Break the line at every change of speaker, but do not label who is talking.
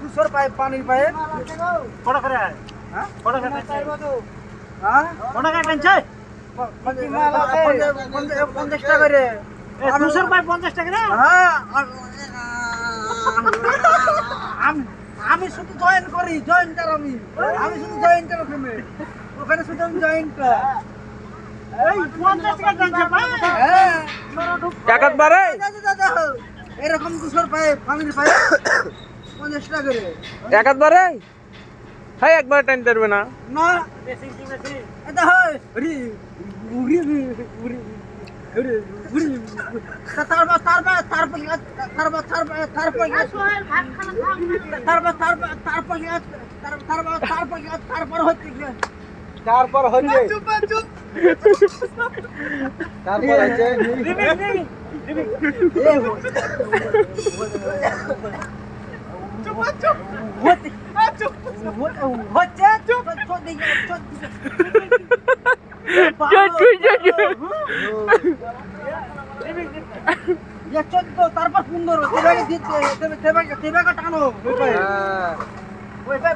দুশোর পাইপ পানির পাইপ
কটা করে
হ্যাঁ
কটা করে
হ্যাঁ
কটা করে টেনছে
50 টাকা করে
200 পাই 50 টাকা না
হ্যাঁ আমি শুধু জয়েন করি জয়েন্টার আমি শুধু জয়েন্টার ওখানে শুধু আমি জয়েন্টার
এই 50 টাকা টেনছে ভাই
হ্যাঁ
একবারে
এরকম 200 পাইপ পানির পাইপ 50 টাকা করে
একবারে হ্যাঁ একবার টাইম ধরবে না
না
বেশি বেশি
এটা হয় রি উড়ি উড়ি তারপর হচ্ছে তারপর হচ্ছে তারপর 15 টানো